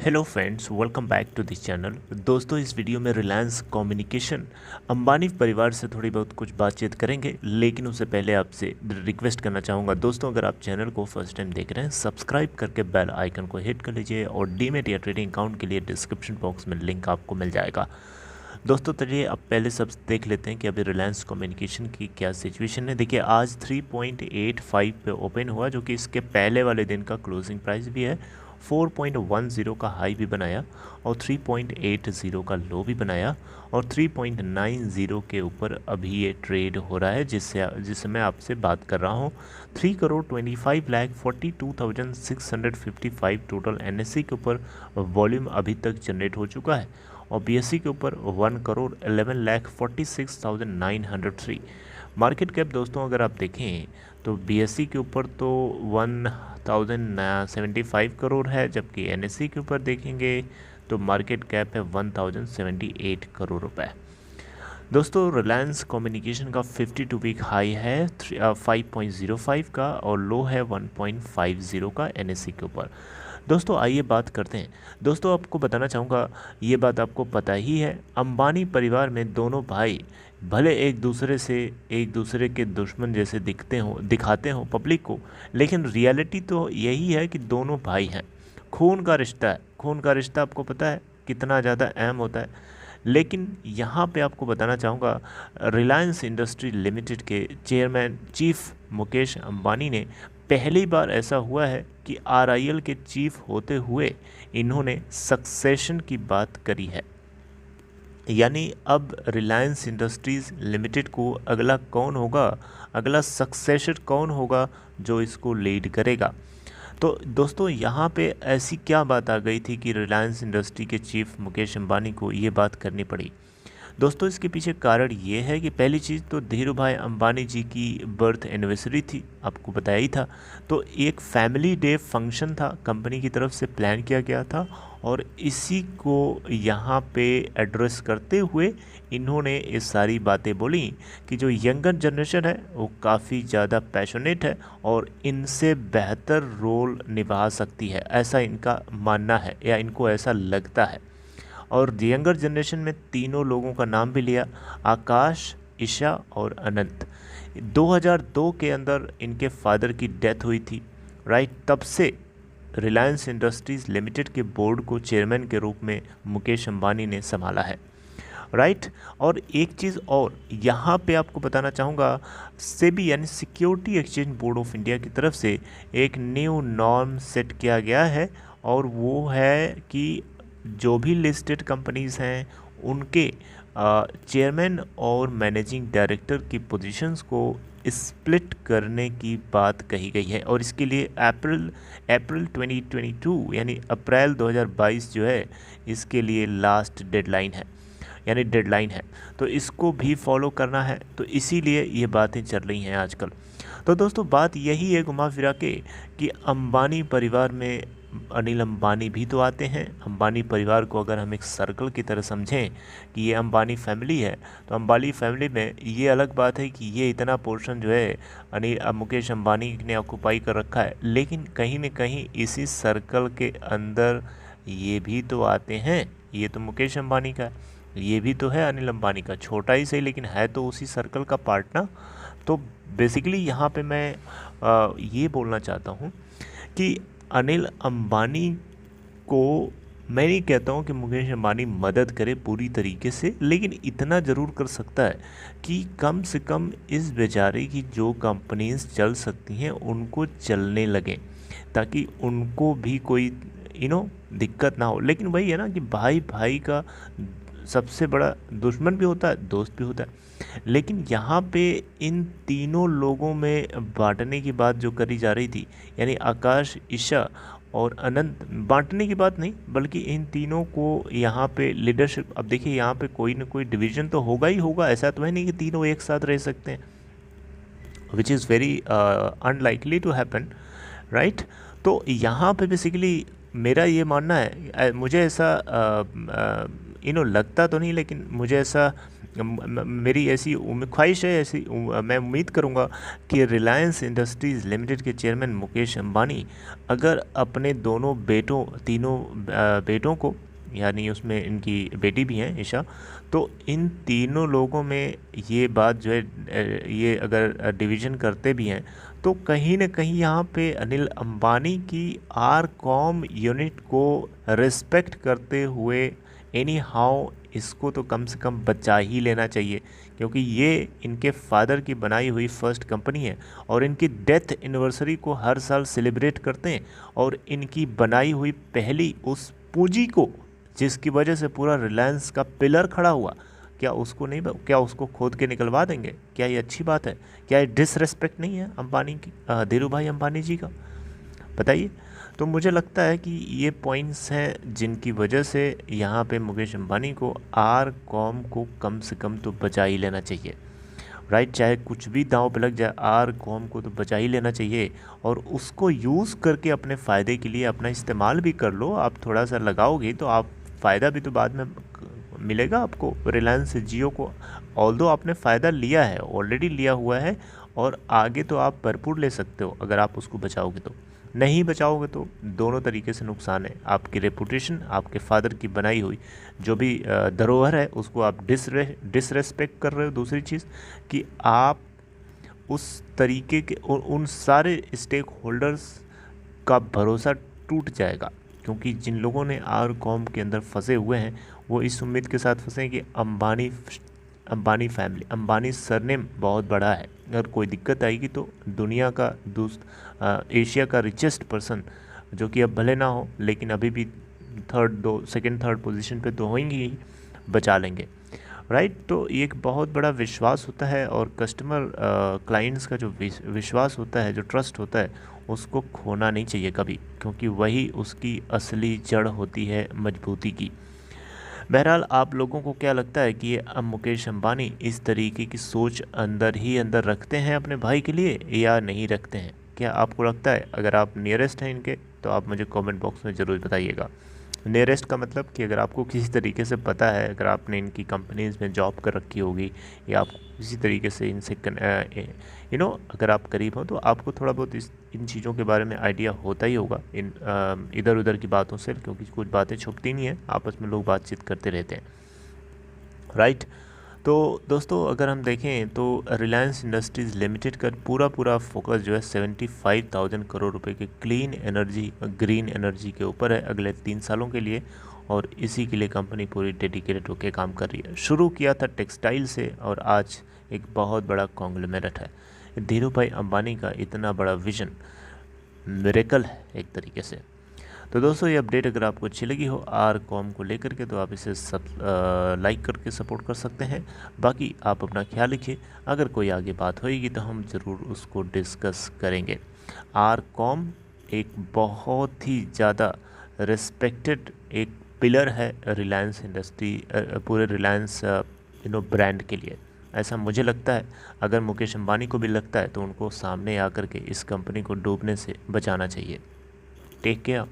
Hello friends, welcome back to this channel. दोस्तों, इस video में रिलायंस कम्युनिकेशन अंबानी परिवार से थोड़ी बहुत कुछ बातचीत करेंगे, लेकिन उससे पहले आपसे रिक्वेस्ट करना चाहूँगा दोस्तों, अगर आप चैनल को फर्स्ट टाइम देख रहे हैं सब्सक्राइब करके बेल आइकन को हिट कर लीजिए और डीमेट या ट्रेडिंग अकाउंट के लिए डिस्क्रिप्शन बॉक्स में लिंक आपको मिल जाएगा। दोस्तों चलिए अब पहले सब देख लेते हैं कि अभी रिलायंस कम्युनिकेशन की क्या सिचुएशन है। देखिए आज 3.85 पे ओपन हुआ, जो कि इसके पहले वाले दिन का क्लोजिंग प्राइस भी है। 4.10 का हाई भी बनाया और 3.80 का लो भी बनाया और 3.90 के ऊपर अभी ये ट्रेड हो रहा है, जिससे मैं आपसे बात कर रहा हूँ। 3,25,42,655 टोटल एनएससी के ऊपर वॉल्यूम अभी तक जनरेट हो चुका है और बीएससी के ऊपर 1,11,46,903 मार्केट कैप। दोस्तों अगर आप देखें तो बीएससी के ऊपर तो 1,075 करोड़ है, जबकि एनएससी के ऊपर देखेंगे तो मार्केट कैप है 1,078 करोड़ रुपए। दोस्तों रिलायंस कम्युनिकेशन का 52 वीक हाई है 5.05 का और लो है 1.50 का एनएससी के ऊपर। दोस्तों आइए बात करते हैं। दोस्तों आपको बताना चाहूँगा, ये बात आपको पता ही है, अंबानी परिवार में दोनों भाई भले एक दूसरे के दुश्मन जैसे दिखाते हों पब्लिक को, लेकिन रियलिटी तो यही है कि दोनों भाई हैं। खून का रिश्ता है। खून का रिश्ता आपको पता है कितना ज़्यादा अहम होता है। लेकिन यहाँ पे आपको बताना चाहूँगा, रिलायंस इंडस्ट्री लिमिटेड के चेयरमैन चीफ मुकेश अंबानी ने पहली बार ऐसा हुआ है कि आरआईएल के चीफ होते हुए इन्होंने सक्सेशन की बात करी है। यानी अब रिलायंस इंडस्ट्रीज़ लिमिटेड को अगला कौन होगा, अगला सक्सेसर कौन होगा जो इसको लीड करेगा। तो दोस्तों यहाँ पे ऐसी क्या बात आ गई थी कि रिलायंस इंडस्ट्री के चीफ मुकेश अंबानी को ये बात करनी पड़ी। दोस्तों इसके पीछे कारण ये है कि पहली चीज़ तो धीरू भाई अंबानी जी की बर्थ एनिवर्सरी थी, आपको बताया ही था। तो एक फैमिली डे फंक्शन था, कंपनी की तरफ से प्लान किया गया था और इसी को यहाँ पे एड्रेस करते हुए इन्होंने ये सारी बातें बोली कि जो यंगर जनरेशन है वो काफ़ी ज़्यादा पैशनेट है और इनसे बेहतर रोल निभा सकती है, ऐसा इनका मानना है या इनको ऐसा लगता है। और यंगर जनरेशन में तीनों लोगों का नाम भी लिया, आकाश, ईशा और अनंत। 2002 के अंदर इनके फादर की डेथ हुई थी, राइट। तब से रिलायंस इंडस्ट्रीज़ लिमिटेड के बोर्ड को चेयरमैन के रूप में मुकेश अंबानी ने संभाला है, राइट। और एक चीज़ और यहाँ पे आपको बताना चाहूँगा, सेबी यानी security exchange board of India की तरफ से एक न्यू नॉर्म सेट किया गया है और वो है कि जो भी लिस्टेड कंपनीज़ हैं उनके चेयरमैन और मैनेजिंग डायरेक्टर की पोजीशंस को स्प्लिट करने की बात कही गई है और इसके लिए अप्रैल 2022 यानी अप्रैल 2022 जो है इसके लिए लास्ट डेडलाइन है, तो इसको भी फॉलो करना है। तो इसीलिए ये बातें चल रही हैं आजकल। तो दोस्तों बात यही है घुमा फिरा के कि अंबानी परिवार में अनिल अंबानी भी तो आते हैं। अंबानी परिवार को अगर हम एक सर्कल की तरह समझें कि ये अंबानी फैमिली है, तो अंबानी फैमिली में ये अलग बात है कि ये इतना पोर्शन जो है मुकेश अंबानी ने ऑक्यूपाई कर रखा है, लेकिन कहीं न कहीं इसी सर्कल के अंदर ये भी तो आते हैं। ये तो मुकेश अंबानी का है, ये भी तो है अनिल अंबानी का, छोटा ही सही लेकिन है तो उसी सर्कल का पार्ट ना। तो बेसिकली यहाँ पे मैं ये बोलना चाहता हूँ कि अनिल अंबानी को मैं नहीं कहता हूँ कि मुकेश अंबानी मदद करे पूरी तरीके से, लेकिन इतना ज़रूर कर सकता है कि कम से कम इस बेचारे की जो कंपनीज चल सकती हैं उनको चलने लगें, ताकि उनको भी कोई दिक्कत ना हो। लेकिन वही है ना कि भाई भाई का सबसे बड़ा दुश्मन भी होता है, दोस्त भी होता है। लेकिन यहाँ पे इन तीनों लोगों में बांटने की बात जो करी जा रही थी, यानी आकाश, ईशा और अनंत, बांटने की बात नहीं बल्कि इन तीनों को यहाँ पे लीडरशिप। अब देखिए यहाँ पे कोई ना कोई डिवीज़न तो होगा ही होगा, ऐसा तो है नहीं कि तीनों एक साथ रह सकते हैं, which is very unlikely to happen, right. तो यहाँ पे बेसिकली मेरा ये मानना है, मुझे ऐसा लगता तो नहीं, लेकिन मुझे ऐसा मेरी ऐसी ख्वाहिश है, मैं उम्मीद करूंगा कि रिलायंस इंडस्ट्रीज़ लिमिटेड के चेयरमैन मुकेश अंबानी अगर अपने तीनों बेटों को, यानी उसमें इनकी बेटी भी हैं ईशा, तो इन तीनों लोगों में ये बात जो है ये अगर डिवीज़न करते भी हैं तो कहीं ना कहीं यहाँ पे अनिल अंबानी की आर कॉम यूनिट को रिस्पेक्ट करते हुए एनी हाउ इसको तो कम से कम बचा ही लेना चाहिए, क्योंकि ये इनके फादर की बनाई हुई फर्स्ट कंपनी है और इनकी डेथ एनिवर्सरी को हर साल सेलिब्रेट करते हैं। और इनकी बनाई हुई पहली उस पूंजी को, जिसकी वजह से पूरा रिलायंस का पिलर खड़ा हुआ, क्या उसको खोद के निकलवा देंगे? क्या ये अच्छी बात है? क्या ये डिसरेस्पेक्ट नहीं है अंबानी की, धीरू भाई अंबानी जी का? बताइए। तो मुझे लगता है कि ये पॉइंट्स हैं जिनकी वजह से यहाँ पे मुकेश अंबानी को आर कॉम को कम से कम तो बचा ही लेना चाहिए, राइट। चाहे कुछ भी दांव पे लग जाए, आर कॉम को तो बचा ही लेना चाहिए और उसको यूज़ करके अपने फ़ायदे के लिए अपना इस्तेमाल भी कर लो। आप थोड़ा सा लगाओगे तो आप फ़ायदा भी तो बाद में मिलेगा आपको। रिलायंस जियो को ऑल्दो आपने फ़ायदा लिया है, ऑलरेडी लिया हुआ है, और आगे तो आप भरपूर ले सकते हो अगर आप उसको बचाओगे। तो नहीं बचाओगे तो दोनों तरीके से नुकसान है। आपकी रेपुटेशन, आपके फादर की बनाई हुई जो भी धरोहर है उसको आप डिसरेस्पेक्ट कर रहे हो। दूसरी चीज़ कि आप उस तरीके के उन सारे स्टेक होल्डर्स का भरोसा टूट जाएगा, क्योंकि जिन लोगों ने आर कॉम के अंदर फंसे हुए हैं वो इस उम्मीद के साथ फंसे हैं कि अंबानी फैमिली, अंबानी सरनेम बहुत बड़ा है, अगर कोई दिक्कत आएगी तो दुनिया का एशिया का रिचेस्ट पर्सन, जो कि अब भले ना हो लेकिन अभी भी सेकंड थर्ड पोजीशन पे तो होंगे ही, बचा लेंगे, राइट। तो ये एक बहुत बड़ा विश्वास होता है और कस्टमर क्लाइंट्स का जो विश्वास होता है, जो ट्रस्ट होता है, उसको खोना नहीं चाहिए कभी, क्योंकि वही उसकी असली जड़ होती है मजबूती की। बहरहाल, आप लोगों को क्या लगता है कि ये मुकेश अंबानी इस तरीके की सोच अंदर ही अंदर रखते हैं अपने भाई के लिए या नहीं रखते हैं? क्या आपको लगता है? अगर आप नियरेस्ट हैं इनके तो आप मुझे कमेंट बॉक्स में ज़रूर बताइएगा। नियरेस्ट का मतलब कि अगर आपको किसी तरीके से पता है, अगर आपने इनकी कंपनीज़ में जॉब कर रखी होगी या आप किसी तरीके से इनसे अगर आप करीब हो तो आपको थोड़ा बहुत इन चीज़ों के बारे में आइडिया होता ही होगा इन इधर उधर की बातों से, क्योंकि कुछ बातें छुपती नहीं हैं, आपस में लोग बातचीत करते रहते हैं, राइट। तो दोस्तों, अगर हम देखें तो रिलायंस इंडस्ट्रीज़ लिमिटेड का पूरा फोकस जो है 75,000 करोड़ रुपए के क्लीन एनर्जी, ग्रीन एनर्जी के ऊपर है अगले 3 सालों के लिए, और इसी के लिए कंपनी पूरी डेडिकेटेड होकर काम कर रही है। शुरू किया था टेक्सटाइल से और आज एक बहुत बड़ा कॉन्ग्लोमेरेट है। धीरू भाई अंबानी का इतना बड़ा विजन मिरेकल है एक तरीके से। तो दोस्तों, ये अपडेट अगर आपको अच्छी लगी हो आर कॉम को लेकर के तो आप इसे लाइक करके सपोर्ट कर सकते हैं। बाकी आप अपना ख्याल रखिए, अगर कोई आगे बात होएगी तो हम ज़रूर उसको डिस्कस करेंगे। आर कॉम एक बहुत ही ज़्यादा रिस्पेक्टेड एक पिलर है रिलायंस इंडस्ट्री, पूरे रिलायंस ब्रांड के लिए, ऐसा मुझे लगता है। अगर मुकेश अंबानी को भी लगता है तो उनको सामने आकर के इस कंपनी को डूबने से बचाना चाहिए। Take care.